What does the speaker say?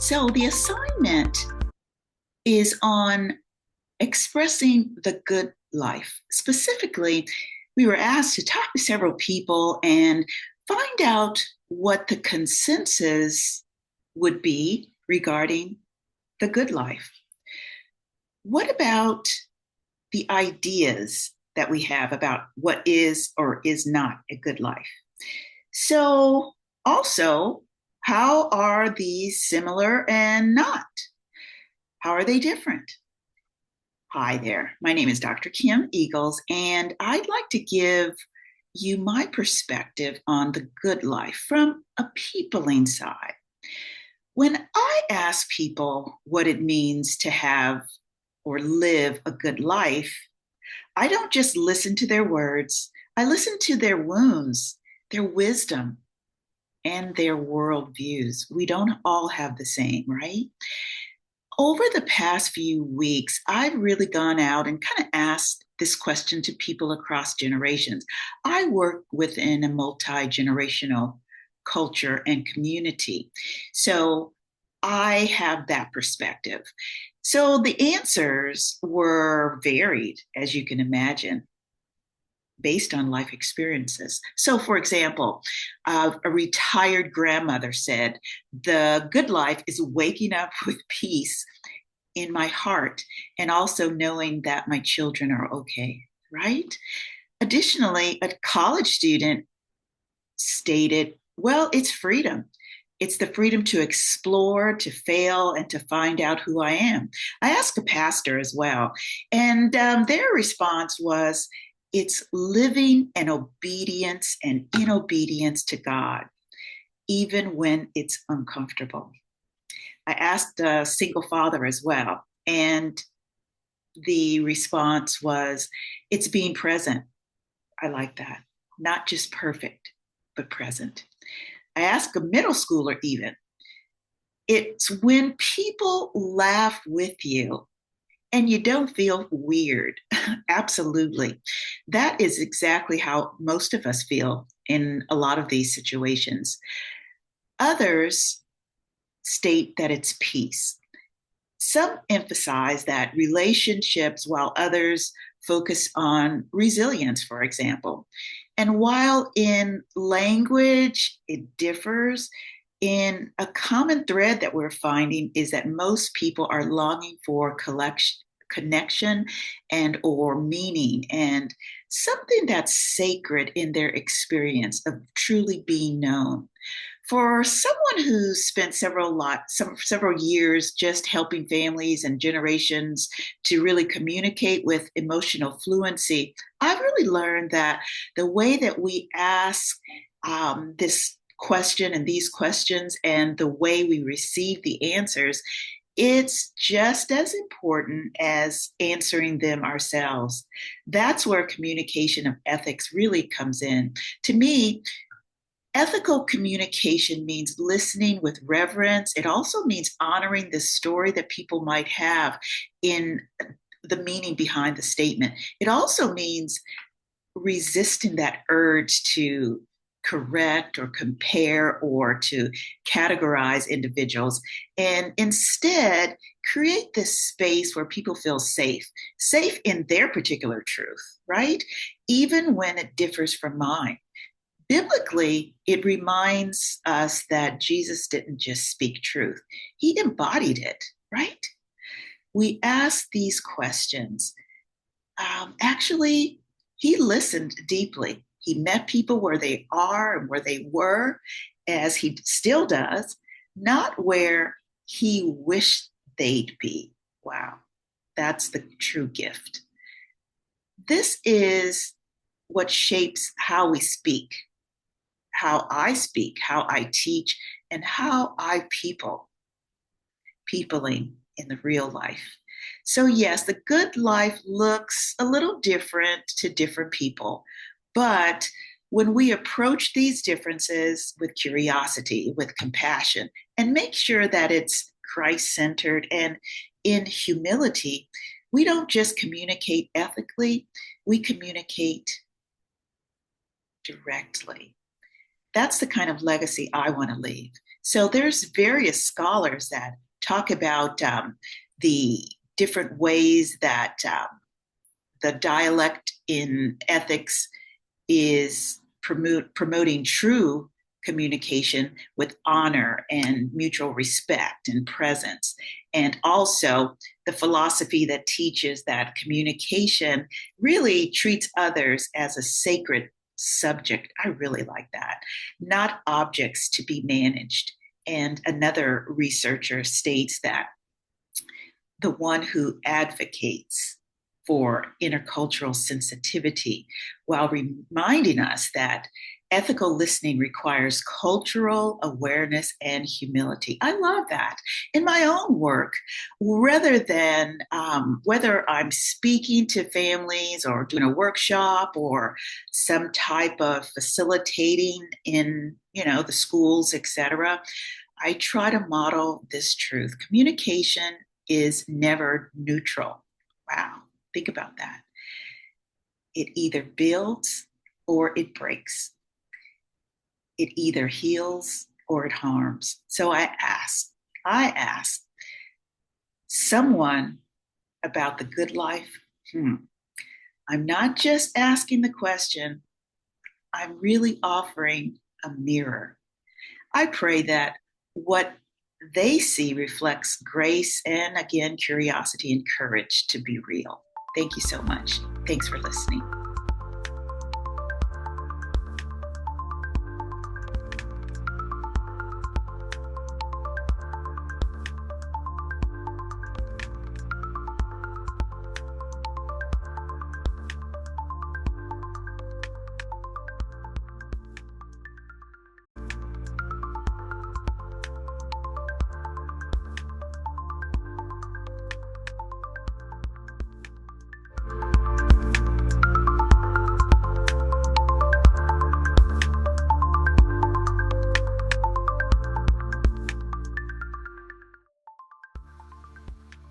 So the assignment is on expressing the good life. Specifically, we were asked to talk to several people and find out what the consensus would be regarding the good life. What about the ideas that we have about what is or is not a good life? So, also, how are these similar and not? How are they different? Hi there. My name is Dr. Kim Eagles, and I'd like to give you my perspective on the good life from a peopling side. When I ask people what it means to have or live a good life, I don't just listen to their words, I listen to their wounds, their wisdom, and their worldviews. We don't all have the same, right? Over the past few weeks, I've really gone out and kind of asked this question to people across generations. I work within a multi-generational culture and community. So I have that perspective. So the answers were varied, as you can imagine, based on life experiences. So, for example, a retired grandmother said, "The good life is waking up with peace in my heart and also knowing that my children are okay," right? Additionally, a college student stated, "Well, it's freedom. It's the freedom to explore, to fail, and to find out who I am." I asked a pastor as well, and their response was, "It's living in obedience and in obedience to God, even when it's uncomfortable." I asked a single father as well, and the response was, "It's being present." I like that. Not just perfect, but present. I asked a middle schooler even, "It's when people laugh with you and you don't feel weird." Absolutely. That is exactly how most of us feel in a lot of these situations. Others state that it's peace. Some emphasize that relationships, while others focus on resilience, for example. And while in language it differs, in a common thread that we're finding is that most people are longing for connection and or meaning and something that's sacred in their experience of truly being known. For someone who's spent several years just helping families and generations to really communicate with emotional fluency, I've really learned that the way that we ask this question and these questions and the way we receive the answers, it's just as important as answering them ourselves. That's where communication of ethics really comes in. To me, ethical communication means listening with reverence. It also means honoring the story that people might have in the meaning behind the statement. It also means resisting that urge to correct or compare or to categorize individuals and instead create this space where people feel safe in their particular truth, right? Even when it differs from mine. Biblically, it reminds us that Jesus didn't just speak truth, he embodied it, right? We ask these questions. Actually, he listened deeply. He met people where they are and where they were, as he still does, not where he wished they'd be. Wow, that's the true gift. This is what shapes how we speak, how I teach, and how I peopling in the real life. So, yes, the good life looks a little different to different people, but when we approach these differences with curiosity, with compassion, and make sure that it's Christ centered and in humility, we don't just communicate ethically, we communicate directly. That's the kind of legacy I want to leave. So there's various scholars that talk about the different ways that the dialect in ethics is promoting true communication with honor and mutual respect and presence. And also the philosophy that teaches that communication really treats others as a sacred subject. I really like that, not objects to be managed. And another researcher states that the one who advocates for intercultural sensitivity while reminding us that ethical listening requires cultural awareness and humility. I love that in my own work, rather than whether I'm speaking to families or doing a workshop or some type of facilitating in, the schools, etc. I try to model this truth. Communication is never neutral. Wow, think about that. It either builds or it breaks. It either heals or it harms. So I ask someone about the good life. I'm not just asking the question, I'm really offering a mirror. I pray that what they see reflects grace and, again, curiosity and courage to be real. Thank you so much. Thanks for listening.